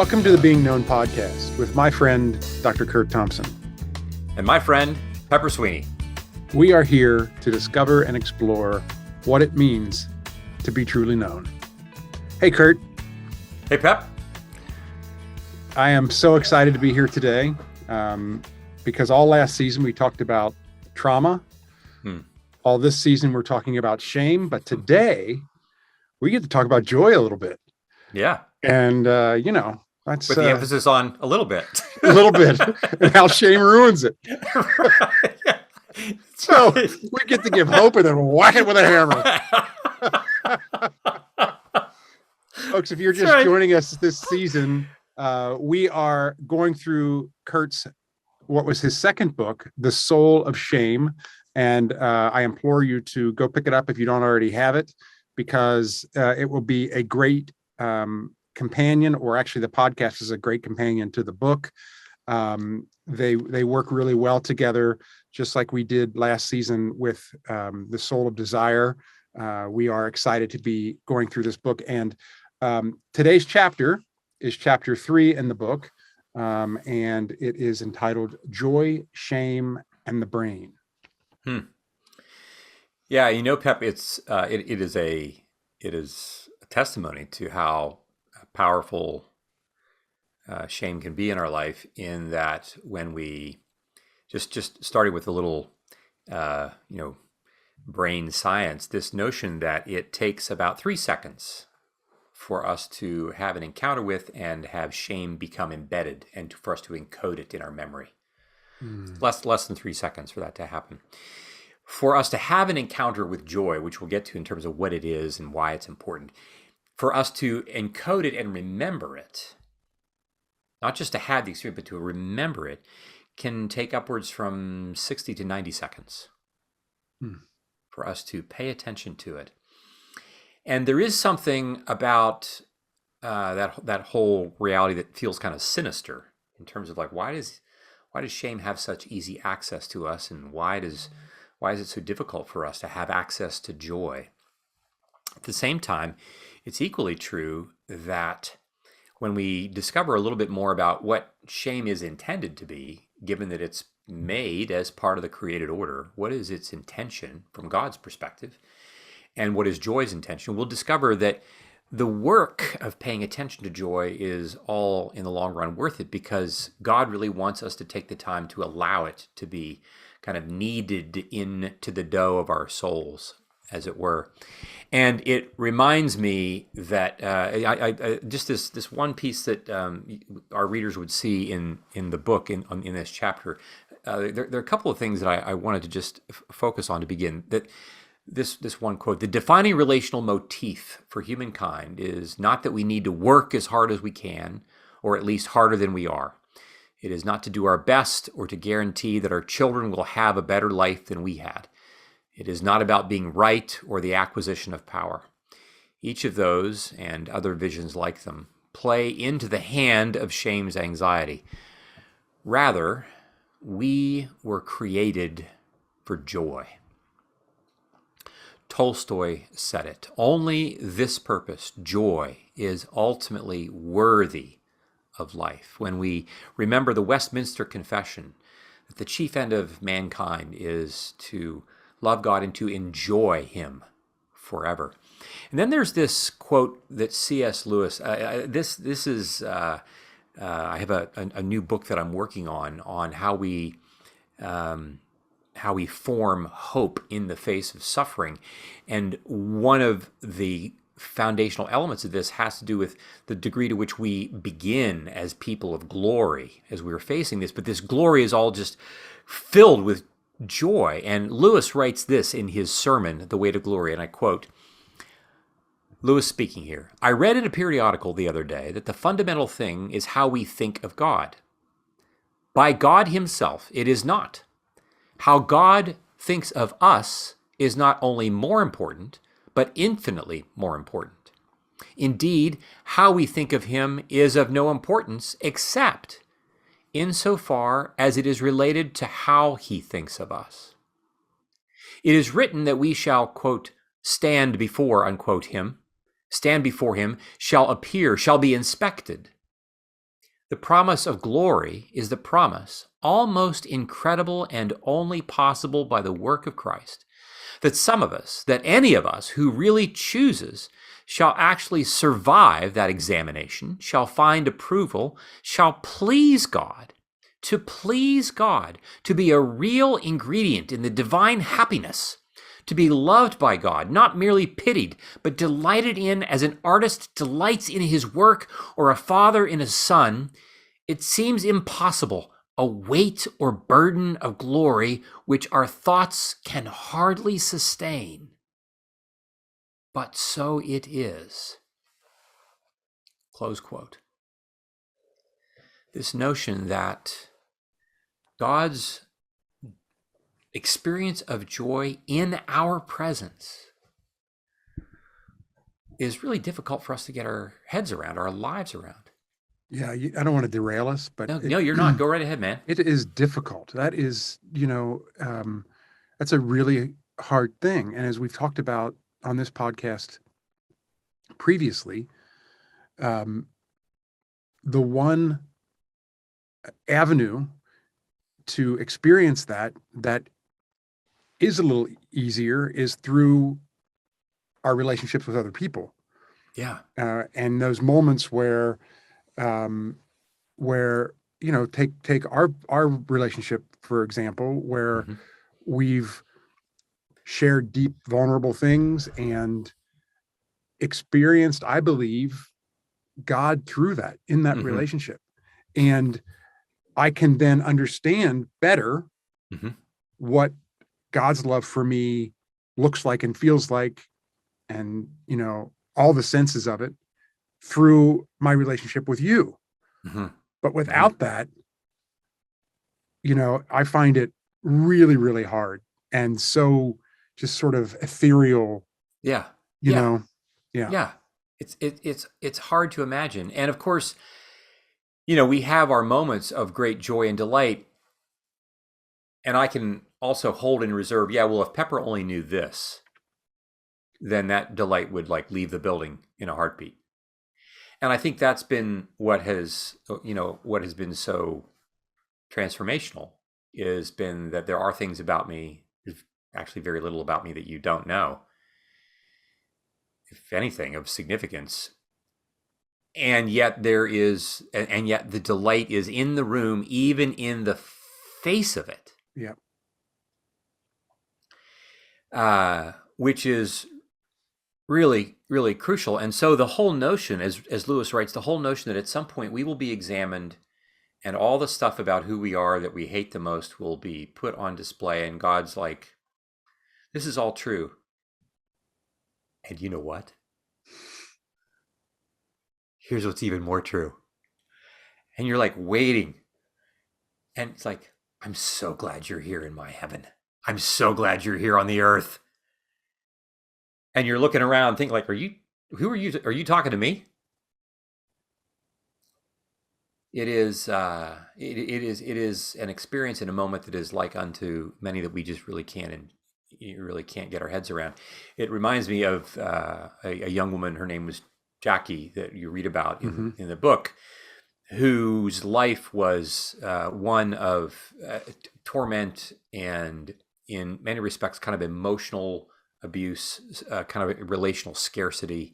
Welcome to the Being Known podcast with my friend, Dr. Curt Thompson. And my friend, Pepper Sweeney. We are here to discover and explore what it means to be truly known. Hey, Curt. Hey, Pep. I am so excited to be here today because all last season we talked about trauma. All this season we're talking about shame, but today we get to talk about joy a little bit. Yeah. And, that's with the emphasis on a little bit. A little bit, and how shame ruins it. Right. So we get to give hope and then whack it with a hammer. Folks, if you're just joining us this season, we are going through Curt's, what was his second book, The Soul of Shame. And I implore you to go pick it up if you don't already have it, because it will be a great companion, or actually the podcast is a great companion to the book. They work really well together, just like we did last season with The Soul of Desire. We are excited to be going through this book. And today's chapter is chapter 3 in the book, and it is entitled Joy, Shame, and the Brain. Yeah, Pep, it is a testimony to how powerful shame can be in our life, in that when we just starting with a little brain science, this notion that it takes about 3 seconds for us to have an encounter with and have shame become embedded, and for us to encode it in our memory. Less than 3 seconds for that to happen. For us to have an encounter with joy, which we'll get to in terms of what it is and why it's important, for us to encode it and remember it, not just to have the experience, but to remember it, can take upwards from 60 to 90 seconds for us to pay attention to it. And there is something about that whole reality that feels kind of sinister, in terms of like, why does shame have such easy access to us, and why is it so difficult for us to have access to joy? At the same time, it's equally true that when we discover a little bit more about what shame is intended to be, given that it's made as part of the created order, what is its intention from God's perspective, and what is joy's intention, we'll discover that the work of paying attention to joy is all, in the long run, worth it, because God really wants us to take the time to allow it to be kind of kneaded into the dough of our souls, as it were. And it reminds me that I just this one piece that our readers would see in the book, in this chapter. There are a couple of things that I wanted to just focus on to begin. That this one quote: the defining relational motif for humankind is not that we need to work as hard as we can, or at least harder than we are. It is not to do our best or to guarantee that our children will have a better life than we had. It is not about being right or the acquisition of power. Each of those, and other visions like them, play into the hand of shame's anxiety. Rather, we were created for joy. Tolstoy said it. Only this purpose, joy, is ultimately worthy of life. When we remember the Westminster Confession, that the chief end of mankind is to love God and to enjoy Him forever. And then there's this quote that C.S. Lewis, this is, I have a new book that I'm working on how we form hope in the face of suffering. And one of the foundational elements of this has to do with the degree to which we begin as people of glory as we are facing this. But this glory is all just filled with joy. And Lewis writes this in his sermon, The Way to Glory, and I quote, Lewis speaking here: I read in a periodical the other day that the fundamental thing is how we think of God. By God Himself, it is not. How God thinks of us is not only more important, but infinitely more important. Indeed, how we think of Him is of no importance except insofar as it is related to how He thinks of us. It is written that we shall, quote, stand before, unquote, Him, stand before Him, shall appear, shall be inspected. The promise of glory is the promise, almost incredible and only possible by the work of Christ, that some of us, that any of us who really chooses, shall actually survive that examination, shall find approval, shall please God, to be a real ingredient in the divine happiness, to be loved by God, not merely pitied, but delighted in as an artist delights in his work or a father in a son. It seems impossible, a weight or burden of glory which our thoughts can hardly sustain. But so it is. Close quote. This notion that God's experience of joy in our presence is really difficult for us to get our heads around, our lives around. Yeah, I don't want to derail us, but No, you're not. Go right ahead, man. It is difficult. That is, that's a really hard thing. And as we've talked about on this podcast previously, the one avenue to experience that is a little easier is through our relationships with other people. Yeah. And those moments where take our relationship, for example, where we've shared deep, vulnerable things and experienced, I believe, God through that, in that relationship. And I can then understand better what God's love for me looks like and feels like, and, all the senses of it through my relationship with you. But without that, I find it really, really hard. And so just sort of ethereal. Yeah. Yeah. It's hard to imagine. And of course, we have our moments of great joy and delight. And I can also hold in reserve, if Pepper only knew this, then that delight would leave the building in a heartbeat. And I think that's been what has been so transformational, is been that there are things about me, actually very little about me, that you don't know, if anything of significance. And yet yet the delight is in the room, even in the face of it. Yeah. Which is really, really crucial. And so the whole notion, as Lewis writes, the whole notion that at some point we will be examined and all the stuff about who we are that we hate the most will be put on display. And God's like, this is all true. And you know what? Here's what's even more true. And you're waiting. And it's like, I'm so glad you're here in my heaven. I'm so glad you're here on the earth. And you're looking around thinking who are you? Are you talking to me? It is an experience in a moment that is like unto many that we just really can't get our heads around. It reminds me of a young woman. Her name was Jackie, that you read about in the book, whose life was one of torment and, in many respects, kind of emotional abuse, kind of relational scarcity,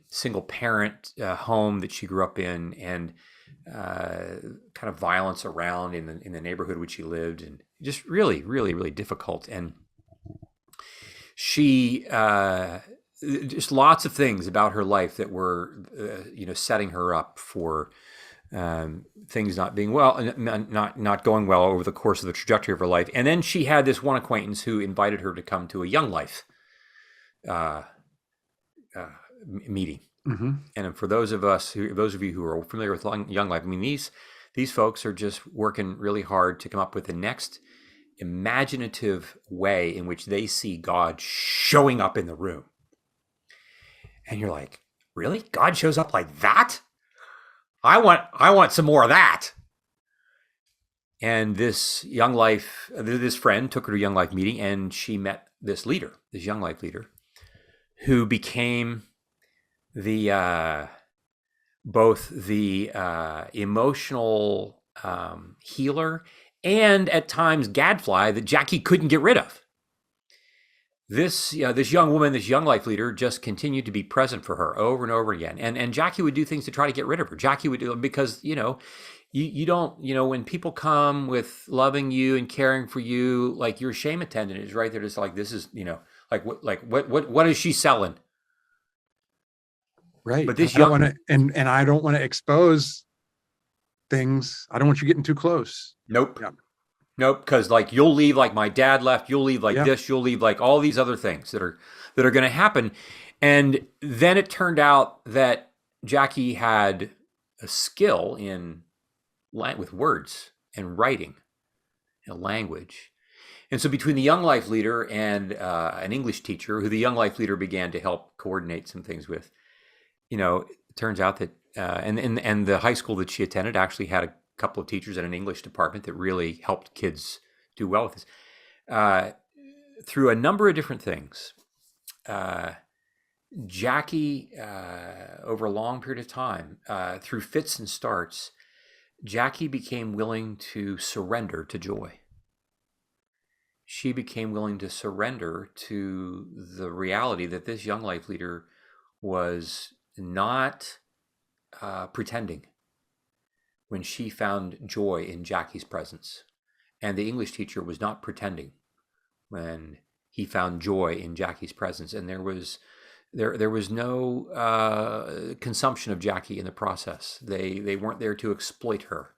single parent home that she grew up in, and kind of violence around in the neighborhood which she lived, and just really, really, really difficult. And she just lots of things about her life that were setting her up for things not being well, not going well over the course of the trajectory of her life. And then she had this one acquaintance who invited her to come to a Young Life meeting. And for those of you who are familiar with Young Life, I mean, these folks are just working really hard to come up with the next imaginative way in which they see God showing up in the room. And you're like, really? God shows up like that? I want some more of that. And this Young Life, this friend took her to a Young Life meeting, and she met this Young Life leader, who became the both the emotional healer and at times gadfly that Jackie couldn't get rid of. This young woman, this young life leader, just continued to be present for her over and over again. And Jackie would do things to try to get rid of her. Jackie would do, because you don't, when people come with loving you and caring for you, like your shame attendant is right there, just like, this is, what is she selling? Right. But this I don't want to, and I don't want to expose things. I don't want you getting too close. Nope. Yeah. Nope. Because like you'll leave like my dad left. You'll leave like this. You'll leave like all these other things that are going to happen. And then it turned out that Jackie had a skill with words and writing and language. And so between the young life leader and an English teacher, who the young life leader began to help coordinate some things with, it turns out that and the high school that she attended actually had a couple of teachers in an English department that really helped kids do well with this. Through a number of different things, Jackie, over a long period of time, through fits and starts, Jackie became willing to surrender to joy. She became willing to surrender to the reality that this young life leader was not pretending when she found joy in Jackie's presence. And the English teacher was not pretending when he found joy in Jackie's presence. And there was no consumption of Jackie in the process. They weren't there to exploit her,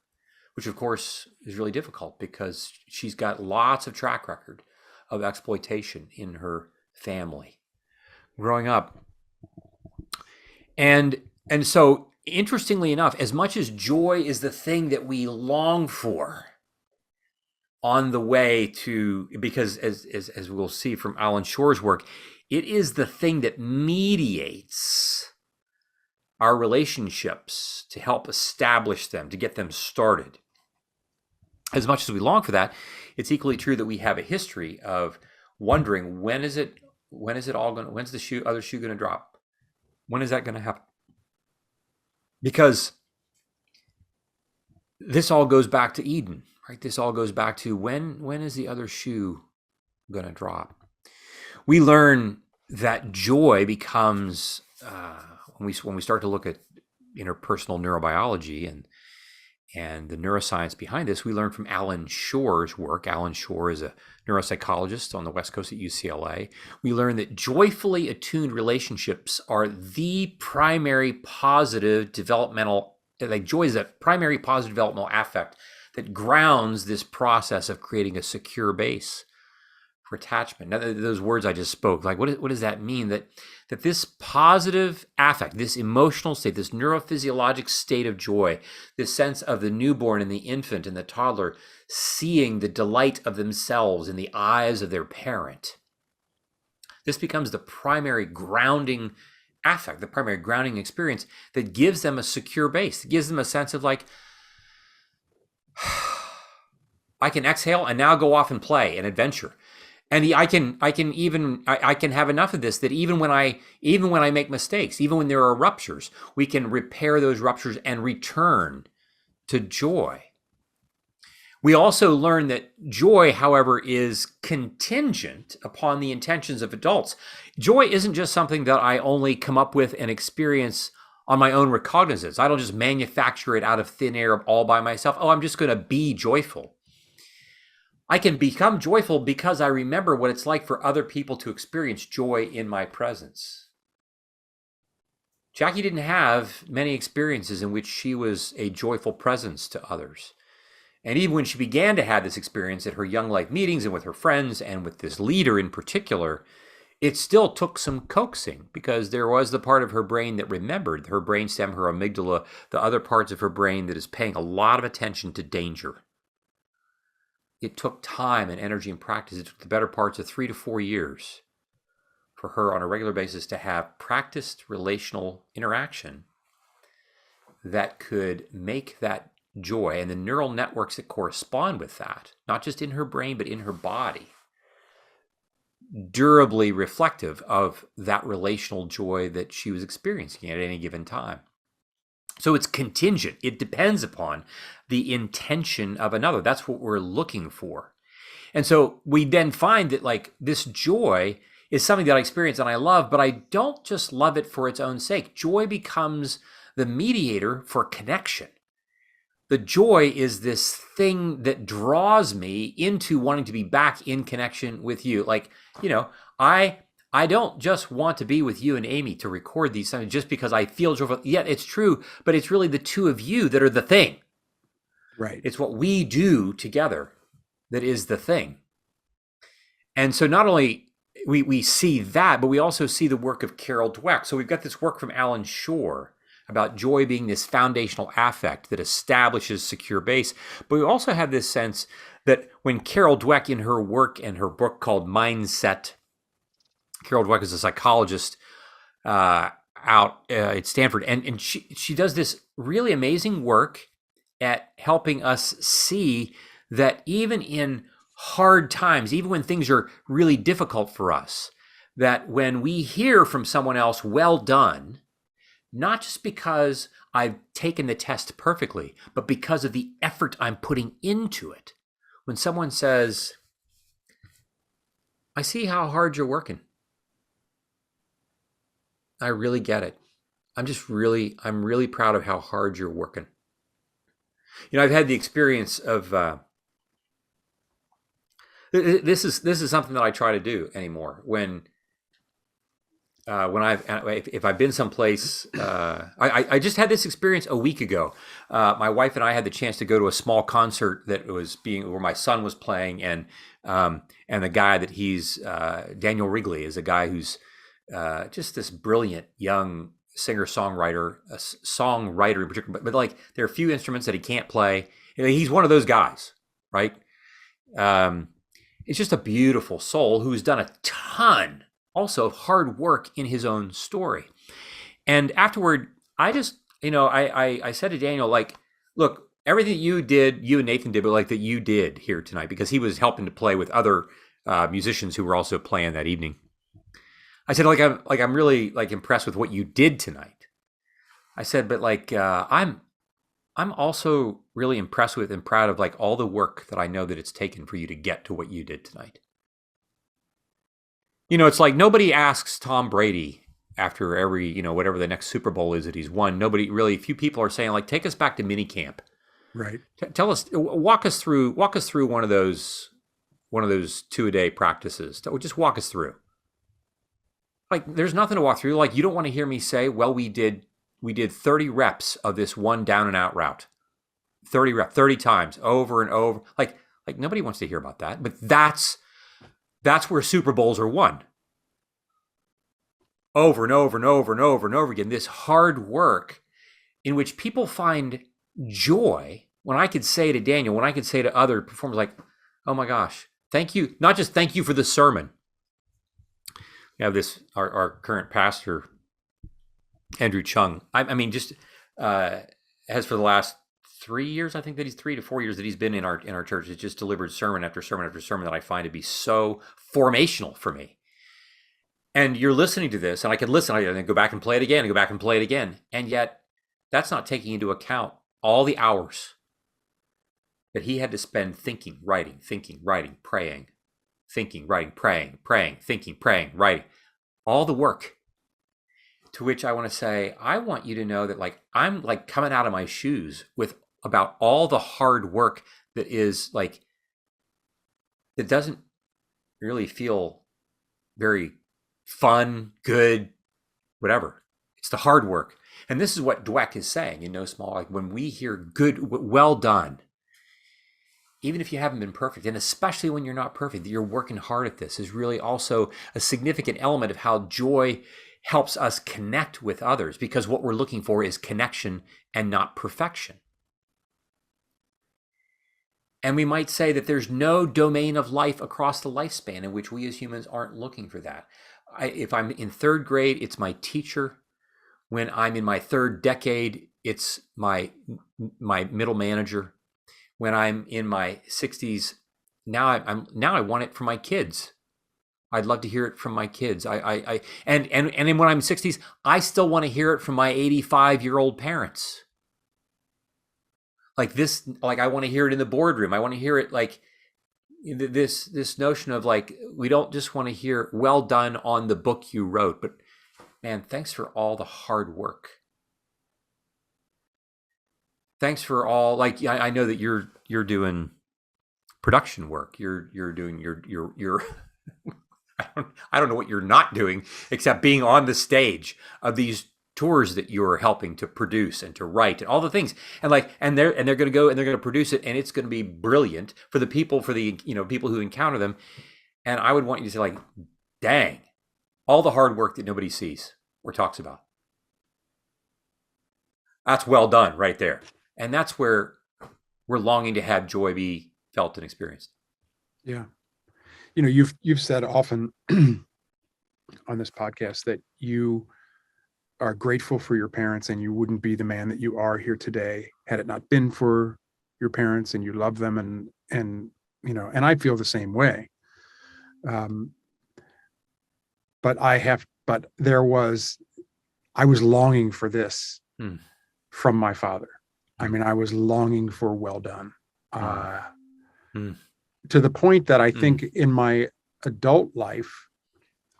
which of course is really difficult because she's got lots of track record of exploitation in her family growing up. And so, interestingly enough, as much as joy is the thing that we long for on the way to, because as we'll see from Alan Shore's work, it is the thing that mediates our relationships to help establish them, to get them started. As much as we long for that, it's equally true that we have a history of wondering when's the other shoe going to drop? When is that going to happen? Because this all goes back to Eden, right? This all goes back to when is the other shoe going to drop? We learn that joy becomes, when we start to look at interpersonal neurobiology and the neuroscience behind this, we learn from Alan Shore's work. Alan Shore is a neuropsychologist on the West Coast at UCLA. We learn that joyfully attuned relationships are the primary positive developmental, like joy is a primary positive developmental affect that grounds this process of creating a secure base for attachment. Now, those words I just spoke, like what does that mean? That this positive affect, this emotional state, this neurophysiologic state of joy, this sense of the newborn and the infant and the toddler seeing the delight of themselves in the eyes of their parent, this becomes the primary grounding affect, the primary grounding experience that gives them a secure base. It gives them a sense of like, I can exhale and now go off and play and adventure. And I can have enough of this that even when I make mistakes, even when there are ruptures, we can repair those ruptures and return to joy. We also learn that joy, however, is contingent upon the intentions of adults. Joy isn't just something that I only come up with and experience on my own recognizance. I don't just manufacture it out of thin air all by myself. Oh, I'm just going to be joyful. I can become joyful because I remember what it's like for other people to experience joy in my presence. Jackie didn't have many experiences in which she was a joyful presence to others. And even when she began to have this experience at her young life meetings and with her friends and with this leader in particular, it still took some coaxing because there was the part of her brain that remembered, her brainstem, her amygdala, the other parts of her brain that is paying a lot of attention to danger. It took time and energy and practice. It took the better parts of 3 to 4 years for her on a regular basis to have practiced relational interaction that could make that joy and the neural networks that correspond with that, not just in her brain, but in her body, durably reflective of that relational joy that she was experiencing at any given time. So it's contingent. It depends upon the intention of another. That's what we're looking for. And so we then find that like this joy is something that I experience and I love, but I don't just love it for its own sake. Joy becomes the mediator for connection. The joy is this thing that draws me into wanting to be back in connection with you. Like, I don't just want to be with you and Amy to record these things just because I feel joyful. Yeah, it's true, but it's really the two of you that are the thing. Right. It's what we do together that is the thing. And so not only we see that, but we also see the work of Carol Dweck. So we've got this work from Alan Shore about joy being this foundational affect that establishes secure base. But we also have this sense that when Carol Dweck, in her work and her book called Mindset, Carol Dweck is a psychologist out at Stanford, and she does this really amazing work at helping us see that even in hard times, even when things are really difficult for us, that when we hear from someone else, well done, not just because I've taken the test perfectly, but because of the effort I'm putting into it. When someone says, I see how hard you're working. I really get it. I'm really proud of how hard you're working. I've had the experience of, this is something that I try to do anymore. If I've been someplace, I just had this experience a week ago. My wife and I had the chance to go to a small concert that was where my son was playing, and the guy that he's Daniel Wrigley is a guy who's just this brilliant young singer-songwriter, a songwriter in particular. But like there are a few instruments that he can't play. He's one of those guys, right? It's just a beautiful soul who's done a ton also hard work in his own story. And afterward, I just, I said to Daniel, like, look, everything you and Nathan did, but like that you did here tonight, because he was helping to play with other musicians who were also playing that evening. I said, I'm really like impressed with what you did tonight. I said, but like, I'm also really impressed with and proud of like all the work that I know that it's taken for you to get to what you did tonight. It's like nobody asks Tom Brady after every, whatever the next Super Bowl is that he's won. Few people are saying like, take us back to minicamp. Right. Walk us through one of those 2-a-day practices. Just walk us through. Like, there's nothing to walk through. Like, you don't want to hear me say, well, we did 30 reps of this one down and out route. 30 times over and over. Like nobody wants to hear about that. But that's where Super Bowls are won. Over and over and over and over and over again. This hard work in which people find joy. When I could say to Daniel, when I could say to other performers, like, oh my gosh, thank you. Not just thank you for the sermon. We have this, our current pastor, Andrew Chung. Has for the last 3 years, I think that he's 3 to 4 years that he's been in our church, has just delivered sermon after sermon after sermon that I find to be so formational for me. And you're listening to this, and I can listen, and then go back and play it again, and go back and play it again. And yet, that's not taking into account all the hours that he had to spend thinking, writing, praying, thinking, writing, praying, thinking, praying, writing. All the work. To which I want to say, I want you to know that like I'm like coming out of my shoes with about all the hard work that is like, that doesn't really feel very fun, good, whatever. It's the hard work. And this is what Dweck is saying in no small, like when we hear good, well done, even if you haven't been perfect, and especially when you're not perfect, that you're working hard at this, is really also a significant element of how joy helps us connect with others, because what we're looking for is connection and not perfection. And we might say that there's no domain of life across the lifespan in which we as humans aren't looking for that. If I'm in third grade, it's my teacher. When I'm in my third decade, it's my middle manager. When I'm in my 60s, now I want it for my kids. I'd love to hear it from my kids. And then when I'm 60s, I still want to hear it from my 85-year-old parents. like this, like I want to hear it in the boardroom. I want to hear it like this notion of like, we don't just want to hear well done on the book you wrote, but man, thanks for all the hard work. Thanks for all, like, I know that you're doing production work. You're doing your I don't know what you're not doing except being on the stage of these tours that you're helping to produce and to write and all the things. And like, and they're going to go and they're going to produce it, and it's going to be brilliant for the people, people who encounter them. And I would want you to say like, dang, all the hard work that nobody sees or talks about. That's well done right there. And that's where we're longing to have joy be felt and experienced. Yeah. You've said often on this podcast that you are grateful for your parents, and you wouldn't be the man that you are here today had it not been for your parents, and you love them, and I feel the same way. But I was longing for this from my father. I mean, I was longing for well done. To the point that I think in my adult life,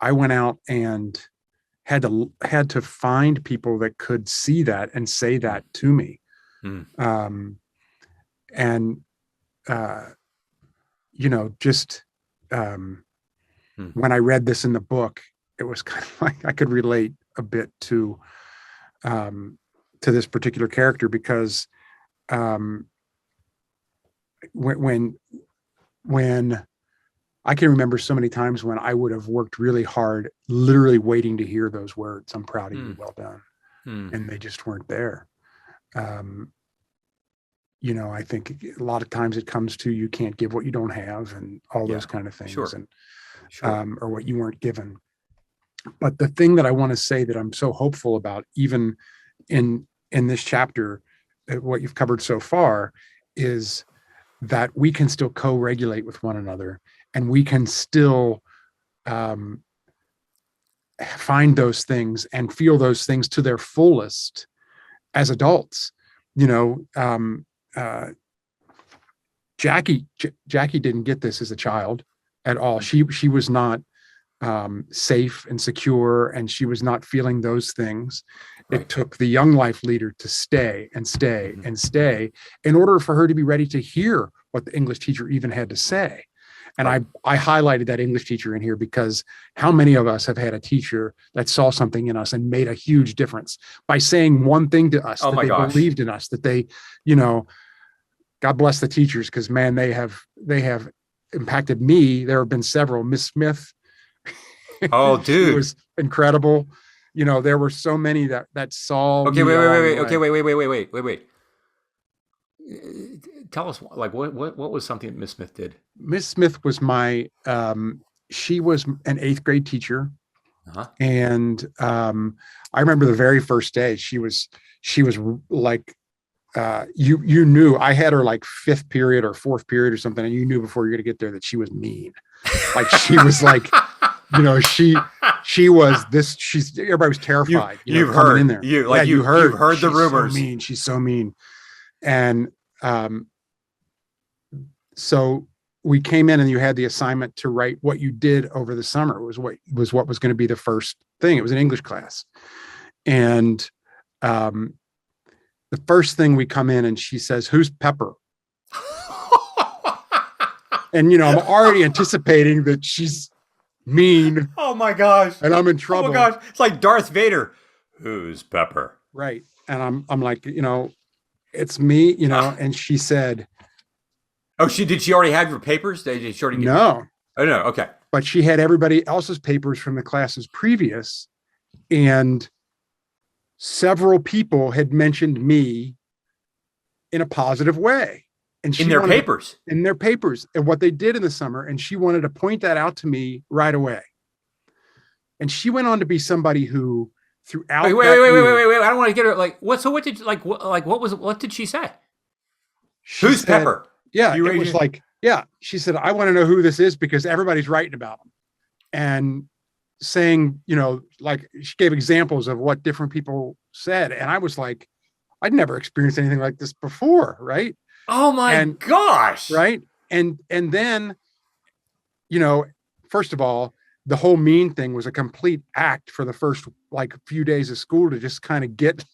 I went out and had to find people that could see that and say that to me. When I read this in the book, it was kind of like I could relate a bit to this particular character, because when I can remember so many times when I would have worked really hard, literally waiting to hear those words, "I'm proud of you, well done," and they just weren't there. I think a lot of times it comes to, you can't give what you don't have, and all those kind of things, or what you weren't given. But the thing that I want to say that I'm so hopeful about, even in this chapter, what you've covered so far, is that we can still co-regulate with one another, and we can still find those things and feel those things to their fullest as adults. Jackie didn't get this as a child at all. She was not safe and secure, and she was not feeling those things. Right. It took the young life leader to stay and stay and stay in order for her to be ready to hear what the English teacher even had to say. And I highlighted that English teacher in here because how many of us have had a teacher that saw something in us and made a huge difference by saying one thing to us, that they believed in us, that they, God bless the teachers, because man, they have impacted me. There have been several. Miss Smith. Oh, dude. She was incredible. There were so many that saw. Okay, wait. Okay, wait. Tell us, like, what was something that Miss Smith did? Miss Smith was she was an 8th grade teacher. And I remember the very first day she was like, you knew, I had her like 5th period or 4th period or something, and you knew before you're going to get there that she was mean. Like, she was like, she was this, everybody was terrified. You've heard in there. You've heard the rumors. So mean. She's so mean. And so we came in, and you had the assignment to write what you did over the summer. It was what was going to be the first thing. It was an English class. And the first thing, we come in and she says, "Who's Pepper?" And, I'm already anticipating that she's mean. Oh my gosh. And I'm in trouble. Oh my gosh. It's like Darth Vader. "Who's Pepper?" Right. And I'm like, it's me, and she said, "Oh, did she already have your papers? Did she already get No. Oh, no. Okay. But she had everybody else's papers from the classes previous, and several people had mentioned me in a positive way. And in their papers, and what they did in the summer. And she wanted to point that out to me right away. And she went on to be somebody who, throughout. Wait. I don't want to get her what did she say? Who's Pepper? Yeah. It was like, yeah. She said, "I want to know who this is because everybody's writing about them." And saying, like, she gave examples of what different people said. And I was like, I'd never experienced anything like this before, right? Oh my And gosh. right. And then, you know, first of all, the whole mean thing was a complete act for the first like few days of school to just kind of get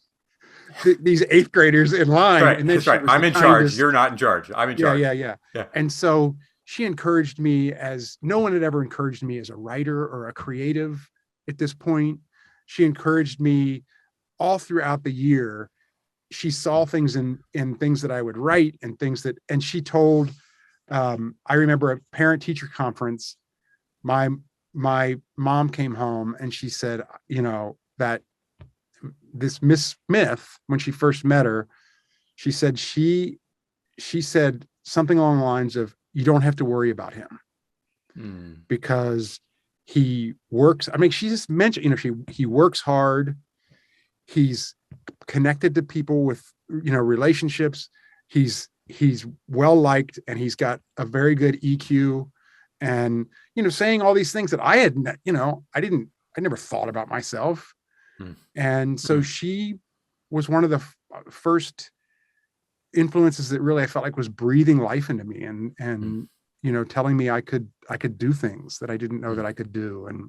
these eighth graders in line. Right. And then That's she right. was I'm the in charge. kindest. You're not in charge. I'm in Yeah, charge. yeah, yeah. Yeah. And so she encouraged me as no one had ever encouraged me as a writer or a creative at this point. She encouraged me all throughout the year. She saw things in things that I would write and things that, and she told, I remember a parent teacher conference, my mom came home and she said, you know, that this Miss Smith, when she first met her, she said she said something along the lines of, you don't have to worry about him because he works. I mean, she just mentioned, you know, he works hard. He's connected to people with, you know, relationships. He's well liked and he's got a very good EQ, and, you know, saying all these things that I had, you know, I never thought about myself. And so she was one of the first influences that really I felt like was breathing life into me, and you know, telling me I could do things that I didn't know that I could do.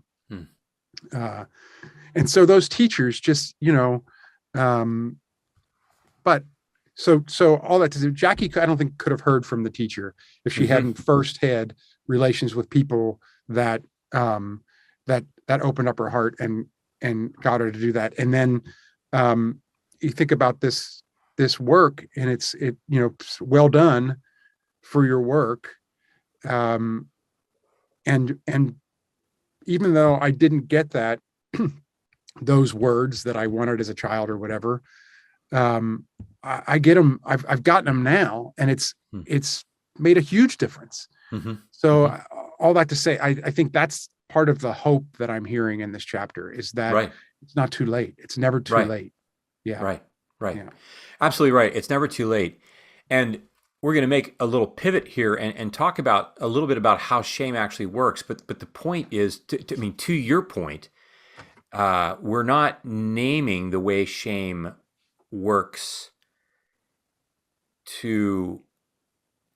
And so those teachers just, you know, but so all that to do, Jackie, I don't think could have heard from the teacher if she hadn't first had relations with people that that opened up her heart and got her to do that. And then you think about this work, and it you know, well done for your work. And even though I didn't get that those words that I wanted as a child or whatever, I get them. I've gotten them now, and it's made a huge difference. So all that to say, I think that's part of the hope that I'm hearing in this chapter, is that it's not too late. It's never too late. Yeah. Right. Yeah. Absolutely right. It's never too late. And we're going to make a little pivot here and talk about a little bit about how shame actually works. But the point is, to your point, we're not naming the way shame works to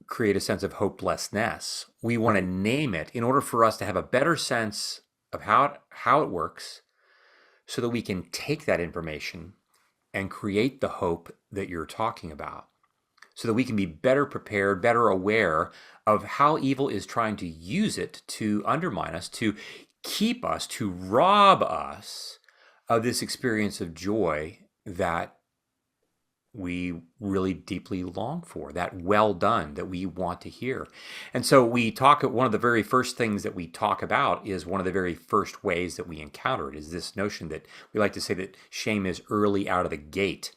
create a sense of hopelessness. We want to name it in order for us to have a better sense of how it works, so that we can take that information and create the hope that you're talking about, so that we can be better prepared, better aware of how evil is trying to use it to undermine us, to keep us, to rob us of this experience of joy that we really deeply long for, that well done that we want to hear. And so we talk, one of the very first things that we talk about is one of the very first ways that we encounter it is this notion that we like to say that shame is early out of the gate,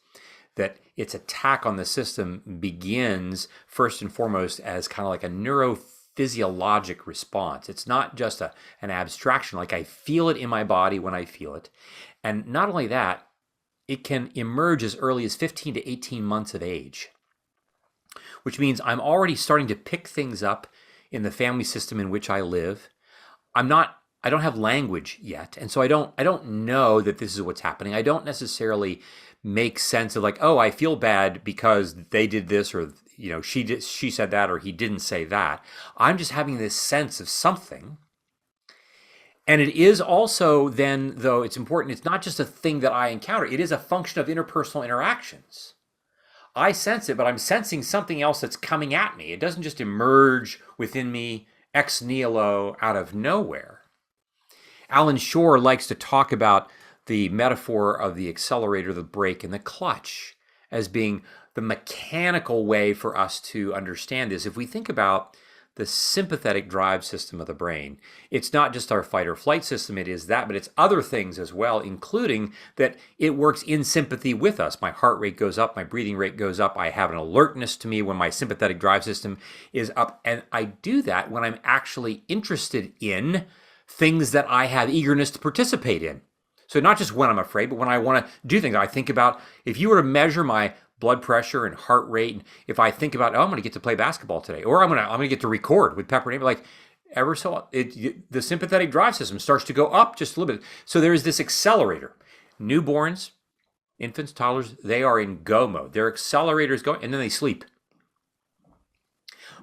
that its attack on the system begins first and foremost as kind of like a neurophysiologic response. It's not just an abstraction, like I feel it in my body when I feel it. And not only that, it can emerge as early as 15 to 18 months of age, which means I'm already starting to pick things up in the family system in which I live. I don't have language yet, and so I don't know that this is what's happening. I don't necessarily make sense of like, oh, I feel bad because they did this, or, you know, she said that, or he didn't say that. I'm just having this sense of something. And it is also then, though it's important, it's not just a thing that I encounter. It is a function of interpersonal interactions. I sense it, but I'm sensing something else that's coming at me. It doesn't just emerge within me ex nihilo out of nowhere. Alan Shore likes to talk about the metaphor of the accelerator, the brake, and the clutch as being the mechanical way for us to understand this. If we think about the sympathetic drive system of the brain, it's not just our fight or flight system, it is that, but it's other things as well, including that it works in sympathy with us. My heart rate goes up, my breathing rate goes up, I have an alertness to me when my sympathetic drive system is up, and I do that when I'm actually interested in things that I have eagerness to participate in. So not just when I'm afraid, but when I want to do things. I think about, if you were to measure my blood pressure and heart rate, and if I think about, oh, I'm going to get to play basketball today, or I'm going to get to record with Pepper and Amy, like ever so, the sympathetic drive system starts to go up just a little bit. So there is this accelerator. Newborns Infants, toddlers, they are in go mode. Their accelerator is going, and then they sleep.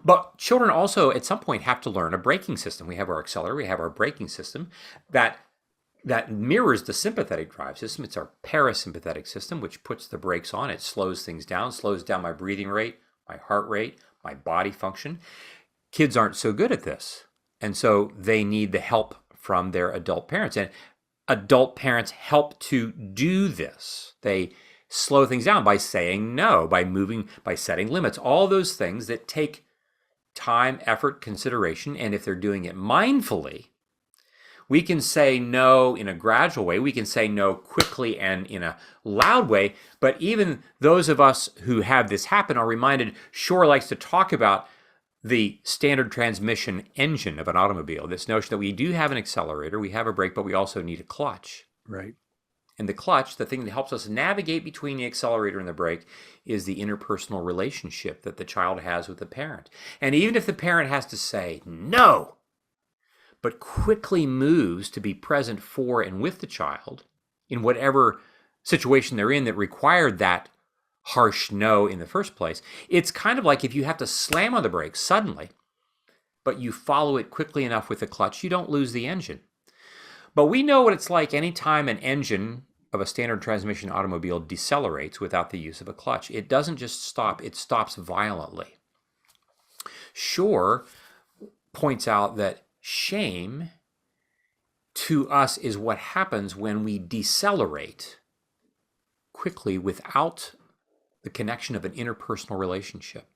But children also at some point have to learn a braking system. We have our accelerator, we have our braking system that mirrors the sympathetic drive system. It's our parasympathetic system, which puts the brakes on. It slows things down, slows down my breathing rate, my heart rate, my body function. Kids aren't so good at this. And so they need the help from their adult parents. And adult parents help to do this. They slow things down by saying no, by moving, by setting limits, all those things that take time, effort, consideration. And if they're doing it mindfully, we can say no in a gradual way. We can say no quickly and in a loud way. But even those of us who have this happen are reminded, Shore likes to talk about the standard transmission engine of an automobile, this notion that we do have an accelerator, we have a brake, but we also need a clutch. Right. And the clutch, the thing that helps us navigate between the accelerator and the brake, is the interpersonal relationship that the child has with the parent. And even if the parent has to say no, but quickly moves to be present for and with the child in whatever situation they're in that required that harsh no in the first place, it's kind of like if you have to slam on the brakes suddenly, but you follow it quickly enough with the clutch, you don't lose the engine. But we know what it's like anytime an engine of a standard transmission automobile decelerates without the use of a clutch. It doesn't just stop, it stops violently. Shore points out that shame to us is what happens when we decelerate quickly without the connection of an interpersonal relationship.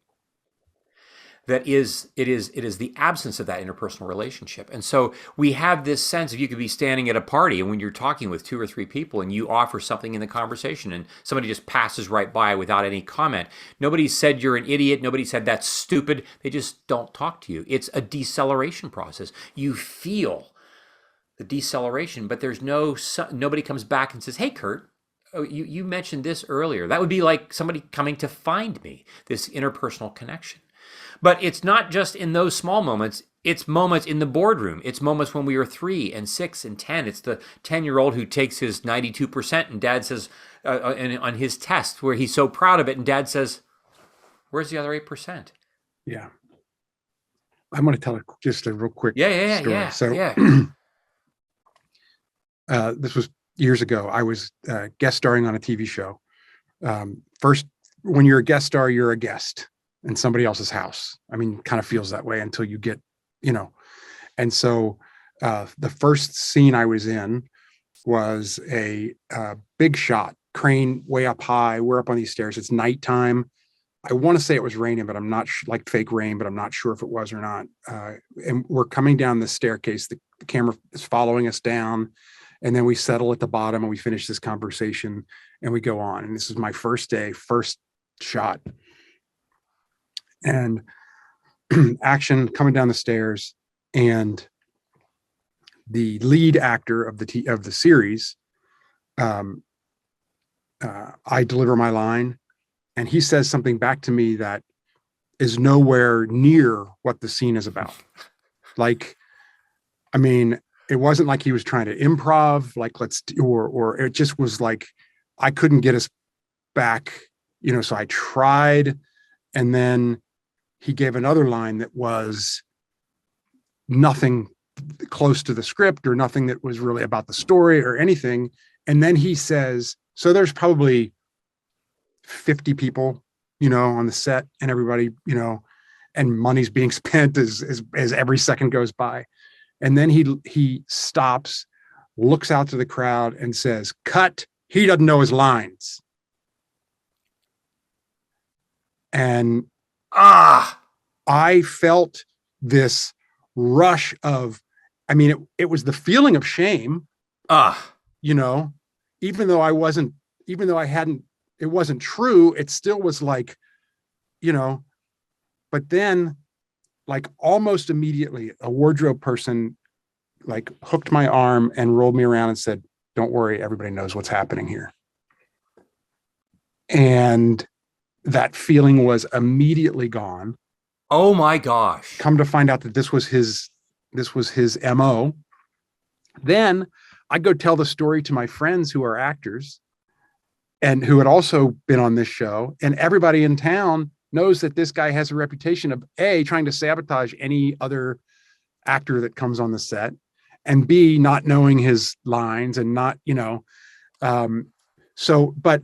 It is the absence of that interpersonal relationship. And so we have this sense of, you could be standing at a party and when you're talking with 2 or 3 people and you offer something in the conversation and somebody just passes right by without any comment. Nobody said you're an idiot. Nobody said that's stupid. They just don't talk to you. It's a deceleration process. You feel the deceleration, but there's nobody comes back and says, hey, Curt, oh, you mentioned this earlier. That would be like somebody coming to find me, this interpersonal connection. But it's not just in those small moments. It's moments in the boardroom. It's moments when we are 3 and 6 and 10. It's the 10-year-old who takes his 92% and dad says, on his test where he's so proud of it, and dad says, where's the other 8%? Yeah. I'm going to tell just a real quick story. This was years ago. I was guest starring on a TV show. First, when you're a guest star, you're a guest in somebody else's house. I mean, kind of feels that way until you get, And so the first scene I was in was a big shot, crane way up high. We're up on these stairs. It's nighttime. I want to say it was raining, but I'm not like fake rain, but I'm not sure if it was or not. And we're coming down the staircase. The camera is following us down. And then we settle at the bottom and we finish this conversation and we go on. And this is my first day, first shot. And action coming down the stairs, and the lead actor of the series, I deliver my line, and he says something back to me that is nowhere near what the scene is about. Like, I mean, it wasn't like he was trying to improv, like or it just was like I couldn't get us back, So I tried, and then he gave another line that was nothing close to the script or nothing that was really about the story or anything. And then he says, so there's probably 50 people, on the set, and everybody, and money's being spent as every second goes by. And then he stops, looks out to the crowd and says, cut, he doesn't know his lines. And I felt this rush of, it was the feeling of shame, even though it wasn't true, it still was like, but then like almost immediately a wardrobe person like hooked my arm and rolled me around and said, don't worry, everybody knows what's happening here. And that feeling was immediately gone. Oh my gosh. Come to find out that this was his MO. Then I go tell the story to my friends who are actors, and who had also been on this show. And everybody in town knows that this guy has a reputation of A, trying to sabotage any other actor that comes on the set, and B, not knowing his lines and not, but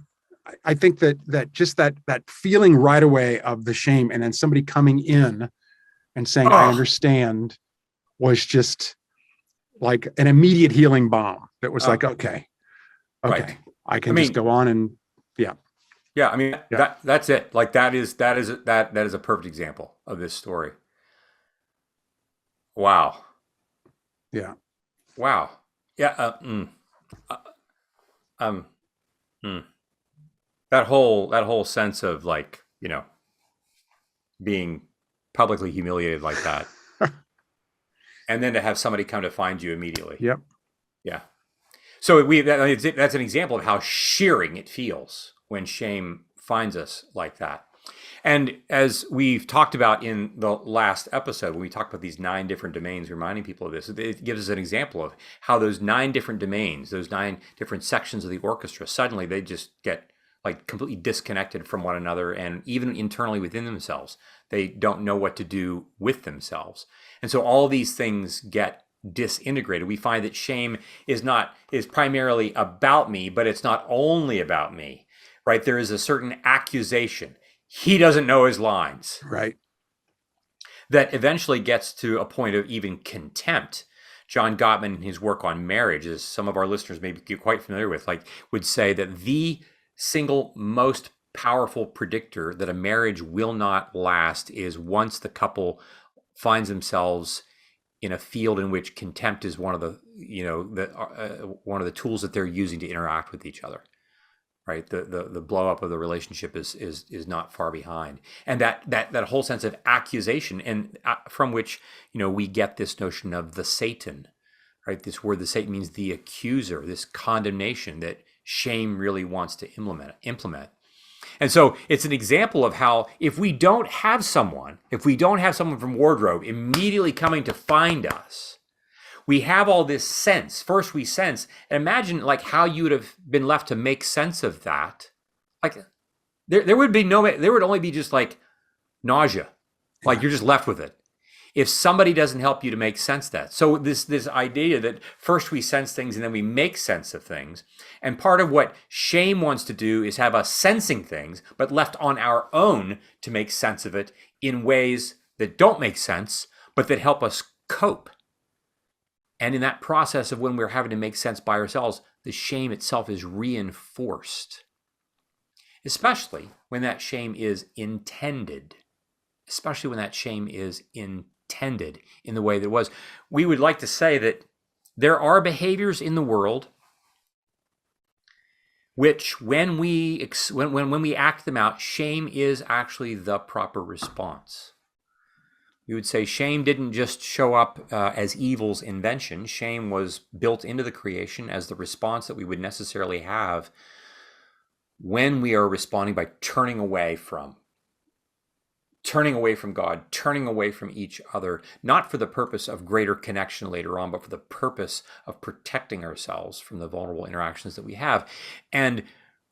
I think that just that feeling right away of the shame, and then somebody coming in and saying, I understand, was just like an immediate healing balm. That was like, okay, right. I can just go on and yeah. I mean, that's it. Like that is a perfect example of this story. Wow. Yeah. Wow. Yeah. That whole sense of like, being publicly humiliated like that, and then to have somebody come to find you immediately. Yep. Yeah. So that's an example of how shearing it feels when shame finds us like that. And as we've talked about in the last episode, when we talked about these 9 different domains, reminding people of this, it gives us an example of how those 9 different domains, those 9 different sections of the orchestra, suddenly they just get like completely disconnected from one another, and even internally within themselves, they don't know what to do with themselves. And so all these things get disintegrated. We find that shame is primarily about me, but it's not only about me, right? There is a certain accusation. He doesn't know his lines. Right. That eventually gets to a point of even contempt. John Gottman, in his work on marriage, as some of our listeners may be quite familiar with, would say that the single most powerful predictor that a marriage will not last is once the couple finds themselves in a field in which contempt is one of the one of the tools that they're using to interact with each other. Right, the blow up of the relationship is not far behind, and that whole sense of accusation, and from which we get this notion of the Satan, right? This word, the Satan, means the accuser, this condemnation that shame really wants to implement. And so it's an example of how if we don't have someone from wardrobe immediately coming to find us, we have all this sense. First we sense, and imagine like how you would have been left to make sense of that. Like there would only be just like nausea. Like you're just left with it. If somebody doesn't help you to make sense of that. So this idea that first we sense things and then we make sense of things. And part of what shame wants to do is have us sensing things, but left on our own to make sense of it in ways that don't make sense, but that help us cope. And in that process of when we're having to make sense by ourselves, the shame itself is reinforced, especially when that shame is intended, in the way that it was. We would like to say that there are behaviors in the world which when we act them out, shame is actually the proper response. We would say shame didn't just show up as evil's invention. Shame was built into the creation as the response that we would necessarily have when we are responding by turning away from God, turning away from each other, not for the purpose of greater connection later on, but for the purpose of protecting ourselves from the vulnerable interactions that we have. And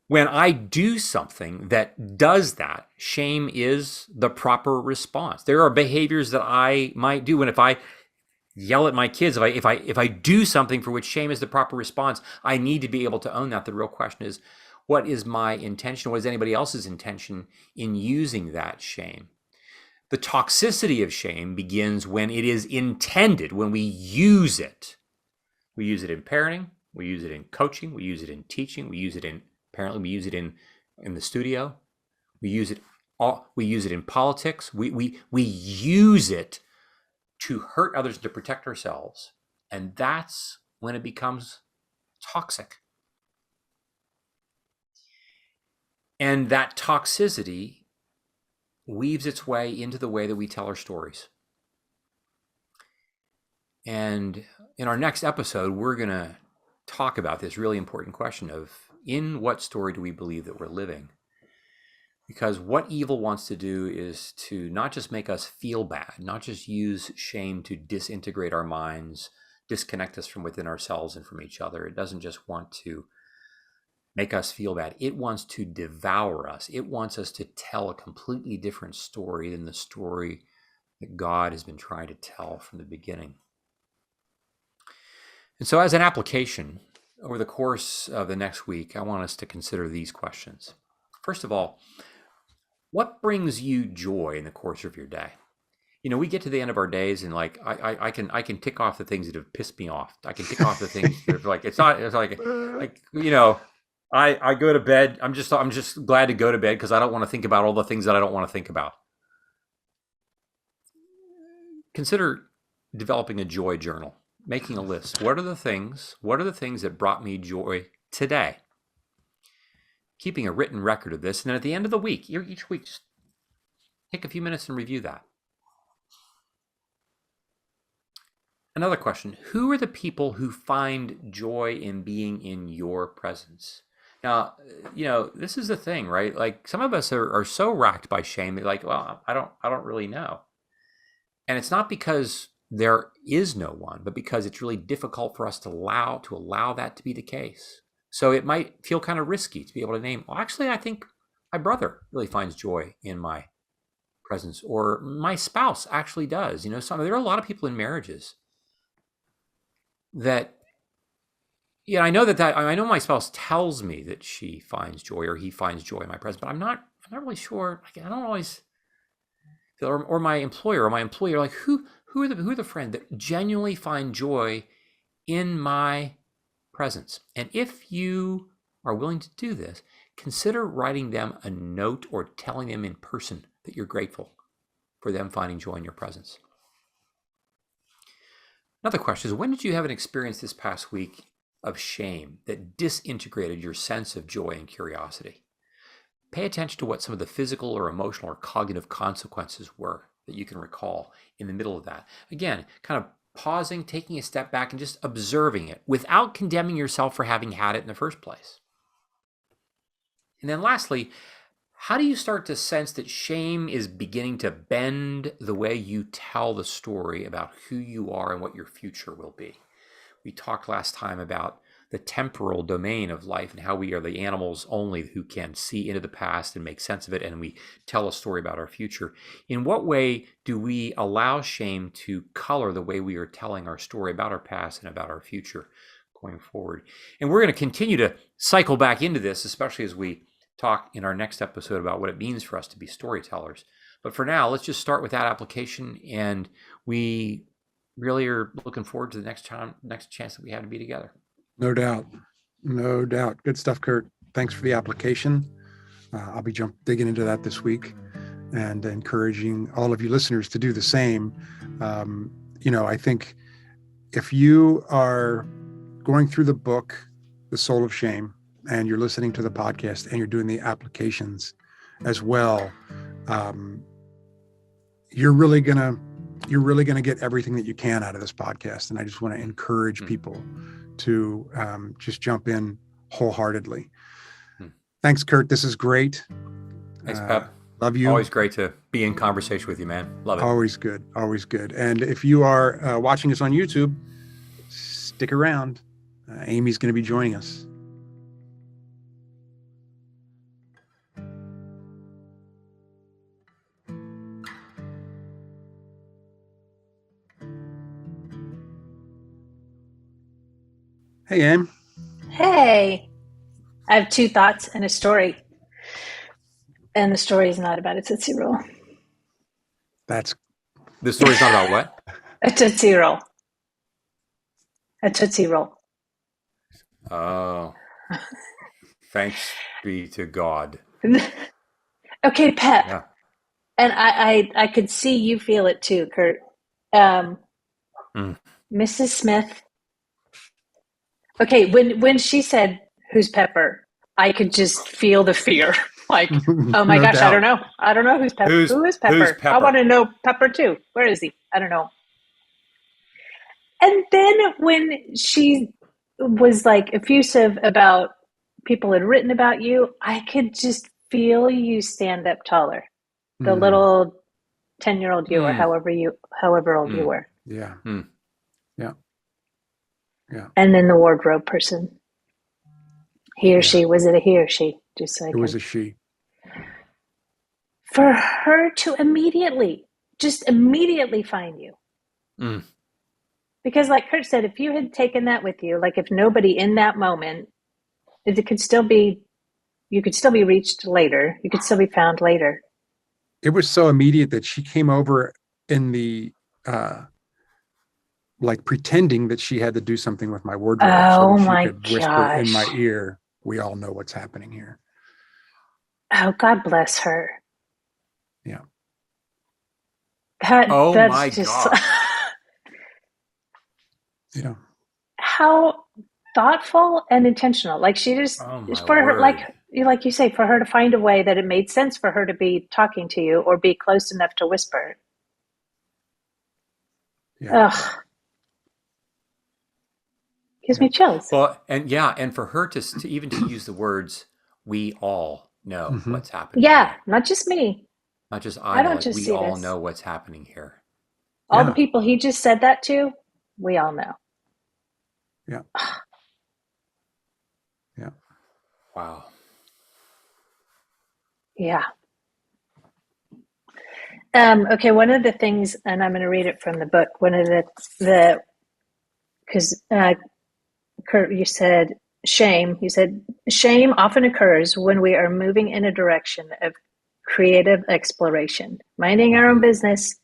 when I do something that does that, shame is the proper response. There are behaviors that I might do, and if I yell at my kids, if I do something for which shame is the proper response, I need to be able to own that. The real question is, what is my intention? What is anybody else's intention in using that shame? The toxicity of shame begins when it is intended, when we use it. We use it in parenting, we use it in coaching, we use it in teaching, we use it in the studio. We use it in politics. We use it to hurt others, to protect ourselves. And that's when it becomes toxic. And that toxicity weaves its way into the way that we tell our stories. And in our next episode, we're going to talk about this really important question of, in what story do we believe that we're living? Because what evil wants to do is to not just make us feel bad, not just use shame to disintegrate our minds, disconnect us from within ourselves and from each other. It doesn't just want to make us feel bad. It wants to devour us. It wants us to tell a completely different story than the story that God has been trying to tell from the beginning. And so as an application, over the course of the next week, I want us to consider these questions. First of all, what brings you joy in the course of your day? We get to the end of our days and like I can tick off the things that have pissed me off. I can tick off the things that are like it's like I go to bed. I'm just glad to go to bed because I don't want to think about all the things that I don't want to think about. Consider developing a joy journal, making a list. What are the things that brought me joy today? Keeping a written record of this, and then at the end of the week, each week, just take a few minutes and review that. Another question, who are the people who find joy in being in your presence? Now, this is the thing, right? Like some of us are so racked by shame that like, well, I don't really know. And it's not because there is no one, but because it's really difficult for us to allow that to be the case. So it might feel kind of risky to be able to name, well, actually, I think my brother really finds joy in my presence, or my spouse actually does. There are a lot of people in marriages that, I know I know my spouse tells me that she finds joy or he finds joy in my presence, but I'm not really sure. Like, I don't always feel, or my employer or my employer, like who are the friends that genuinely find joy in my presence? And if you are willing to do this, consider writing them a note or telling them in person that you're grateful for them finding joy in your presence. Another question is, when did you have an experience this past week of shame that disintegrated your sense of joy and curiosity? Pay attention to what some of the physical or emotional or cognitive consequences were that you can recall in the middle of that. Again, kind of pausing, taking a step back and just observing it without condemning yourself for having had it in the first place. And then lastly, how do you start to sense that shame is beginning to bend the way you tell the story about who you are and what your future will be? We talked last time about the temporal domain of life and how we are the animals only who can see into the past and make sense of it, and we tell a story about our future. In what way do we allow shame to color the way we are telling our story about our past and about our future going forward? And we're going to continue to cycle back into this, especially as we talk in our next episode about what it means for us to be storytellers. But for now, let's just start with that application, and we really are looking forward to the next chance that we have to be together. No doubt. Good stuff, Curt. Thanks for the application. I'll be digging into that this week and encouraging all of you listeners to do the same. I think if you are going through the book, The Soul of Shame, and you're listening to the podcast and you're doing the applications as well, you're really gonna get everything that you can out of this podcast. And I just want to encourage people to just jump in wholeheartedly. Thanks, Curt. This is great. Thanks, Pep. Love you. Always great to be in conversation with you, man. Love it. Always good. And if you are watching us on YouTube, stick around. Amy's going to be joining us. Hey, Em. Hey, I have two thoughts and a story. And the story is not about a Tootsie Roll. The story's not about what? A Tootsie Roll. A Tootsie Roll. Oh. Thanks be to God. Okay, Pep. Yeah. And I could see you feel it too, Curt. Mrs. Smith. Okay, when she said, "Who's Pepper?" I could just feel the fear. Like, oh my gosh, doubt. I don't know who's Pepper. Who is Pepper? Who's Pepper? I want to know Pepper too. Where is he? I don't know. And then when she was like effusive about people had written about you, I could just feel you stand up taller. The little 10-year-old you, or however old you were. Yeah. Yeah. And then the wardrobe person. He or she, was it a he or she? Just so I It can. was a she. For her to immediately find you. Mm. Because like Curt said, if you had taken that with you, like if nobody in that moment, it could still be, you could still be reached later. You could still be found later. It was so immediate that she came over in the, like pretending that she had to do something with my wardrobe so Oh that she my could whisper in my gosh. ear, we all know what's happening here. Oh, God bless her. Yeah. Oh That's my just gosh. Yeah. how thoughtful and intentional. Like she just, Oh my for her, word. like you say, for her to find a way that it made sense for her to be talking to you or be close enough to whisper. Yeah. Ugh. Gives me chills. Well, and for her to even to use the words, we all know Mm-hmm. what's happening Yeah, here. not just me. Not just I I know, don't like just we see all this. know what's happening here. All the Yeah. people he just said that to, we all know. Yeah. Yeah. Wow. Yeah. Okay, one of the things, and I'm going to read it from the book. One of the because Curt, you said shame. You said shame often occurs when we are moving in a direction of creative exploration, minding our own business.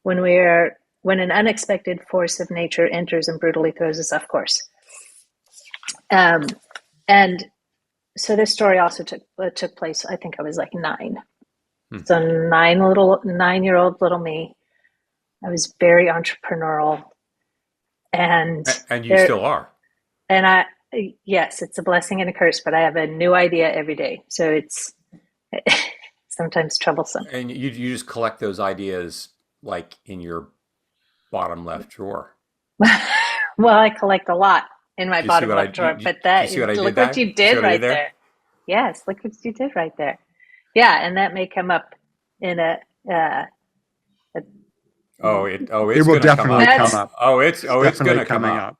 When an unexpected force of nature enters and brutally throws us off course. And so this story also took place. I think I was like 9. So 9-year-old little me. I was very entrepreneurial, and And you still are. and I yes, it's a blessing and a curse, but I have a new idea every day, so it's sometimes troublesome. And you just collect those ideas like in your bottom left drawer. Well, I collect a lot in my Do you see bottom what I left do? drawer, Do but you see what I did look what there? you You see did what I did right there? there. Yes, look what you did right there. Yeah, and that may come up in a It it's will gonna come definitely up. come up. It's Definitely gonna come coming up. up.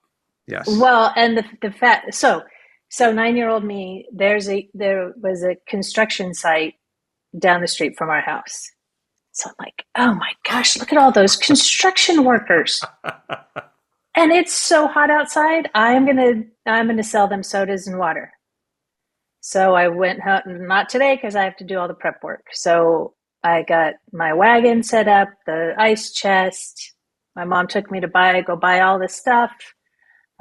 Yes. well, and the fact so 9-year-old me, there was a construction site down the street from our house. So I'm like, oh my gosh, look at all those construction workers. And it's so hot outside. I'm gonna sell them sodas and water. So I went home, not today because I have to do all the prep work. So I got my wagon set up, the ice chest. My mom took me to go buy all this stuff.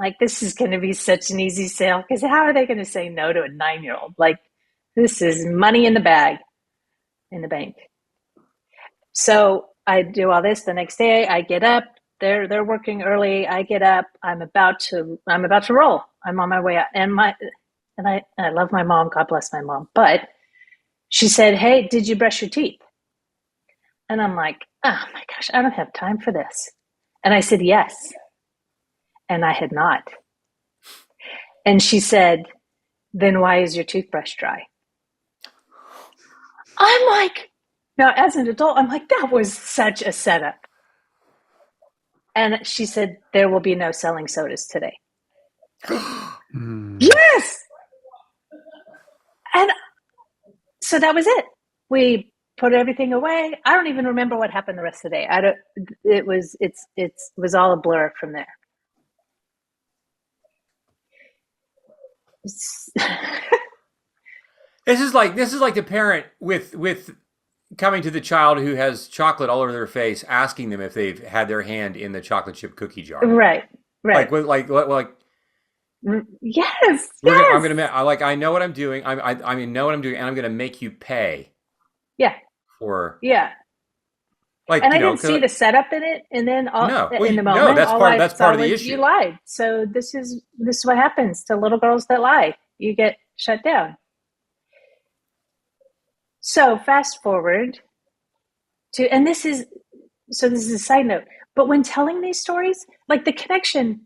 Like, this is going to be such an easy sale because how are they going to say no to a 9-year-old? Like, this is money in the bag, in the bank. So I do all this. The next day I get up. They're working early. I get up. I'm about to roll. I'm on my way out. And I love my mom. God bless my mom. But she said, "Hey, did you brush your teeth?" And I'm like, "Oh my gosh, I don't have time for this." And I said, "Yes." And I had not. And she said, "Then why is your toothbrush dry?" I'm like, now as an adult, I'm like, that was such a setup. And she said, "There will be no selling sodas today." Yes. And so that was it. We put everything away. I don't even remember what happened the rest of the day. It was all a blur from there. This is like the parent with coming to the child who has chocolate all over their face, asking them if they've had their hand in the chocolate chip cookie jar. Right. Yes. I'm gonna I know what I'm doing. I know what I'm doing, and I'm gonna make you pay. Yeah. For yeah. Like, and I didn't see the setup in it, and then in the moment, that's all part I of saw the was issue. you lied. So this is what happens to little girls that lie. You get shut down. So fast forward to, and this is a side note, but when telling these stories, like the connection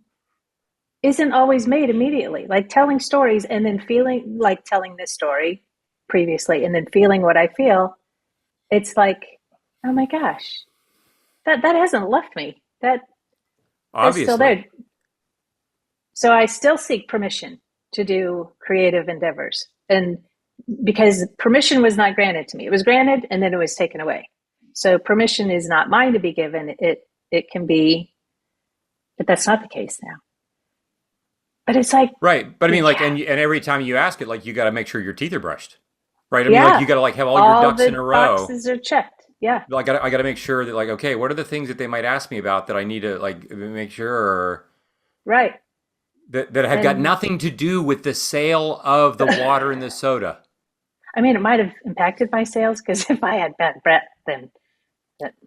isn't always made immediately. Like telling stories and then feeling like telling this story previously and then feeling what I feel, it's like, oh my gosh, that hasn't left me. That's still there. So I still seek permission. to do creative endeavors. And because permission was not granted to me, it was granted and then it was taken away. So permission is not mine to be given. It can be, but that's not the case now. But it's like, right. But I mean, like, and every time you ask it, like, you got to make sure your teeth are brushed, right? I mean, like, you got to like have all your ducks in a row. Boxes are checked. Yeah. Like, I got to make sure that, like, okay, what are the things that they might ask me about that I need to like make sure, right, that have got nothing to do with the sale of the water and the soda. I mean, it might have impacted my sales because if I had bad breath, then.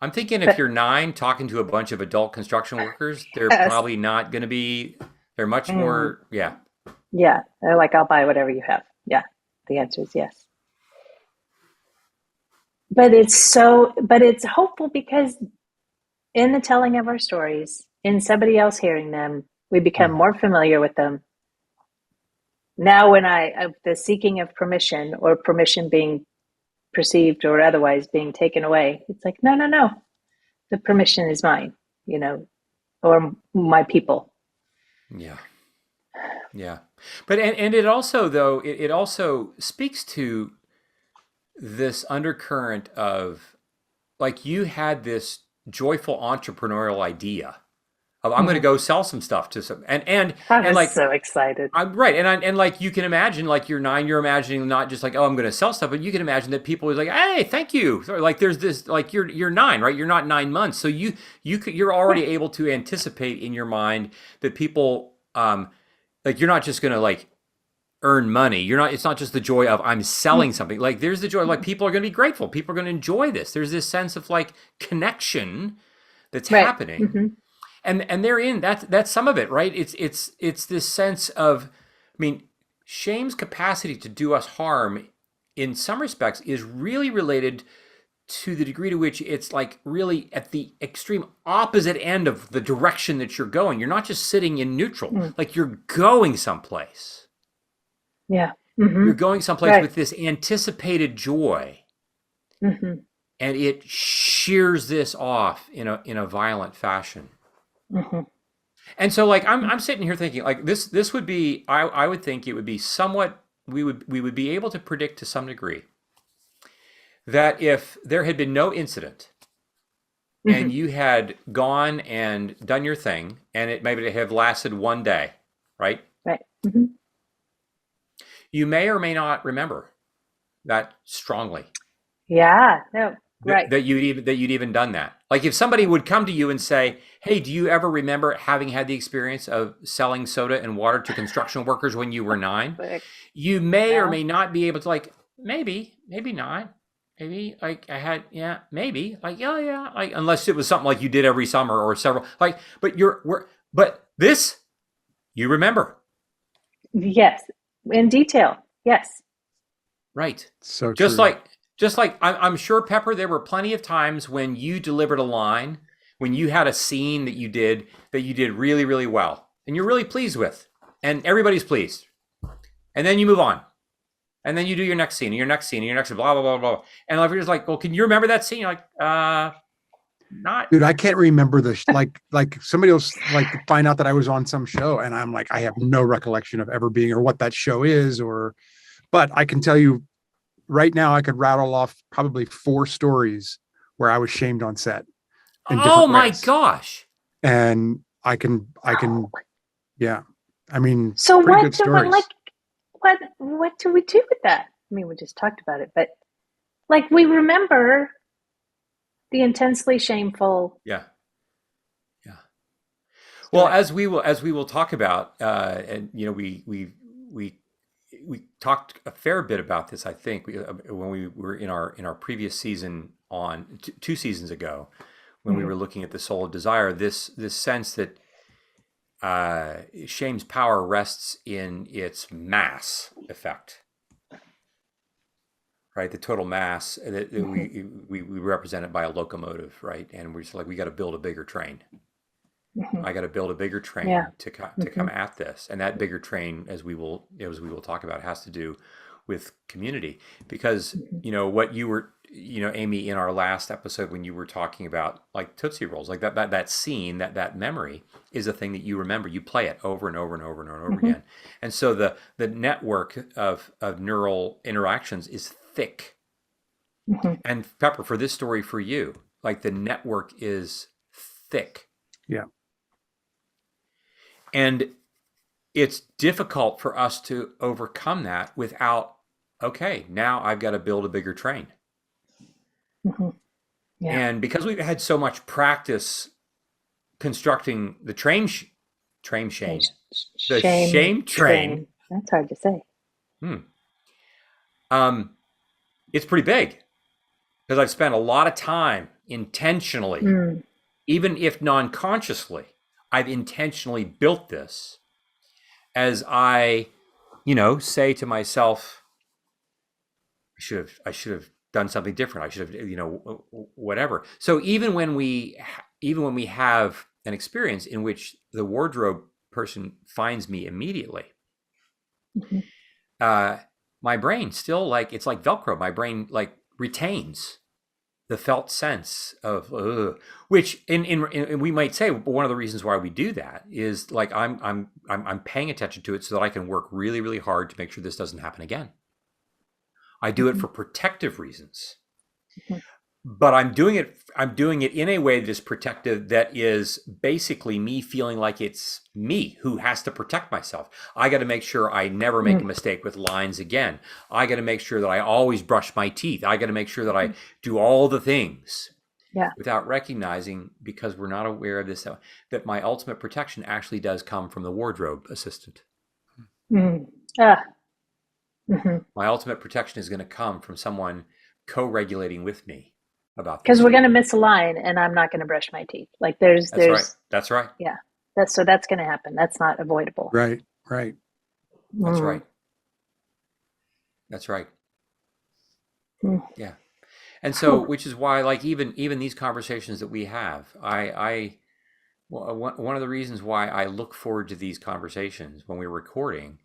I'm thinking if you're 9 talking to a bunch of adult construction workers, they're probably not going to be. They're much more, yeah. Yeah, they're like, I'll buy whatever you have. Yeah, the answer is yes. But it's hopeful because in the telling of our stories, in somebody else hearing them, we become more familiar with them. Now when the seeking of permission or permission being perceived or otherwise being taken away, it's like, no, the permission is mine, or my people. Yeah. But and it also, though, it also speaks to this undercurrent of, like, you had this joyful entrepreneurial idea of, I'm going to go sell some stuff to some, and like, so excited. I'm right. And like, you can imagine, like, you're 9, you're imagining not just like, oh, I'm going to sell stuff, but you can imagine that people are like, hey, thank you. So, like, there's this, like, you're 9, right? You're not 9 months. So you're already able to anticipate in your mind that people, like, you're not just going to like earn money. It's not just the joy of I'm selling something. Like, there's the joy of, like, people are going to be grateful. People are going to enjoy this. There's this sense of like connection that's happening. Mm-hmm. And therein, that's some of it, right? It's this sense of, I mean, shame's capacity to do us harm in some respects is really related to the degree to which it's like really at the extreme opposite end of the direction that you're going. You're not just sitting in neutral, like you're going someplace. Yeah. Mm-hmm. You're going someplace with this anticipated joy. Mm-hmm. And it shears this off in a violent fashion. Mm-hmm. And so, like, I'm sitting here thinking, like, this would be, I would think it would be somewhat, we would be able to predict to some degree that if there had been no incident and you had gone and done your thing and it maybe have lasted one day, right? Right. Mm-hmm. You may or may not remember that strongly. Yeah. No. Right. That you'd even done that. Like, if somebody would come to you and say, hey, do you ever remember having had the experience of selling soda and water to construction workers when you were 9? You may or may not be able to, like, maybe not. Maybe, like, I had, yeah, maybe, like, yeah, like, unless it was something like you did every summer or several, like, but this, you remember. Yes. In detail. Yes. Right. So just true. Just like I'm sure, Pepper, there were plenty of times when you delivered a line, when you had a scene that you did really, really well, and you're really pleased with, and everybody's pleased. And then you move on. And then you do your next scene, and your next scene, and your next blah, blah, blah, blah. And if you're just like, well, can you remember that scene? You're like, not. Dude, I can't remember like somebody else like find out that I was on some show, and I'm like, I have no recollection of ever being or what that show is, but I can tell you right now, I could rattle off probably 4 stories where I was shamed on set. Oh my gosh. And I can, yeah. I mean, so what do we do with that? I mean, we just talked about it, but like, we remember the intensely shameful. Yeah. Well, as we will talk about, and we talked a fair bit about this, I think, when we were in our previous season on 2 seasons ago, when we were looking at the soul of desire. This sense that shame's power rests in its mass effect, right? The total mass that we represent it by a locomotive, right? And we're just like, we got to build a bigger train. I got to build a bigger train to come at this, and that bigger train, as we will talk about, has to do with community, because what you were, Amy, in our last episode when you were talking about like Tootsie Rolls, like that scene, that memory is a thing that you remember. You play it over and over and over and over again, and so the network of neural interactions is thick. And Pepper, for this story for you, like the network is thick. Yeah. And it's difficult for us to overcome that without, okay, now I've got to build a bigger train. Yeah. And because we've had so much practice constructing the shame train. That's hard to say. It's pretty big, because I've spent a lot of time intentionally, even if non-consciously, I've intentionally built this as I, say to myself, I should have done something different. I should have, whatever. So even when we have an experience in which the wardrobe person finds me immediately, my brain still, like, it's like Velcro. My brain like retains the felt sense of which in we might say one of the reasons why we do that is like I'm paying attention to it so that I can work really, really hard to make sure this doesn't happen again. I do it for protective reasons. But I'm doing it in a way that is protective, that is basically me feeling like it's me who has to protect myself. I got to make sure I never make a mistake with lines again. I got to make sure that I always brush my teeth. I got to make sure that I do all the things without recognizing, because we're not aware of this, that my ultimate protection actually does come from the wardrobe assistant. My ultimate protection is going to come from someone co-regulating with me. Because we're going to miss a line, and I'm not going to brush my teeth. Like that's right. Yeah. That's going to happen. That's not avoidable. Right. That's right. That's right. Yeah. And so, which is why, like, even these conversations that we have, one of the reasons why I look forward to these conversations when we're recording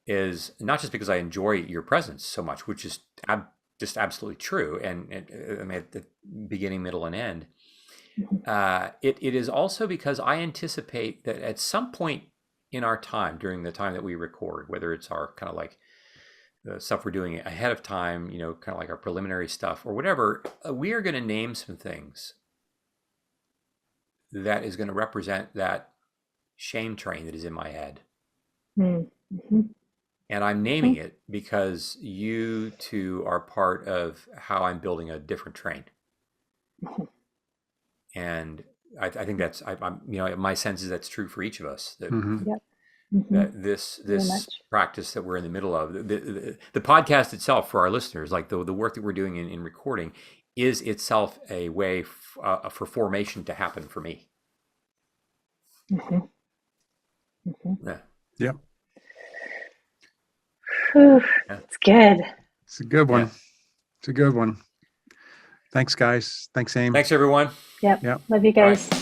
is not just because I enjoy your presence so much, which is just absolutely true, and I mean, at the beginning, middle, and end. It is also because I anticipate that at some point in our time, during the time that we record, whether it's our kind of like the stuff we're doing ahead of time, kind of like our preliminary stuff or whatever, we are going to name some things that is going to represent that shame train that is in my head. And I'm naming it because you two are part of how I'm building a different train. And I think that's, my sense is that's true for each of us. That, that this practice that we're in the middle of, the podcast itself for our listeners, like the work that we're doing in recording, is itself a way for formation to happen for me. Yeah. It's good. It's a good one. It's a good one. Thanks, guys. Thanks, Amy. Thanks, everyone. Yep. Love you guys. Right.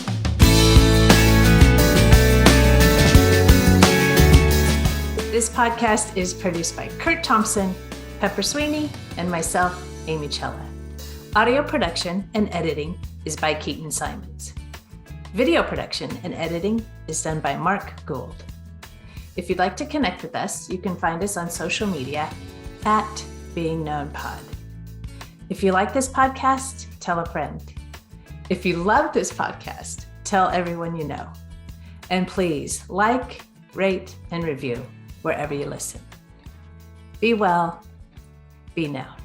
This podcast is produced by Curt Thompson, Pepper Sweeney, and myself, Amy Chella. Audio production and editing is by Keaton Simons. Video production and editing is done by Mark Gould. If you'd like to connect with us, you can find us on social media at BeingKnownPod. If you like this podcast, tell a friend. If you love this podcast, tell everyone you know. And please like, rate, and review wherever you listen. Be well, be known.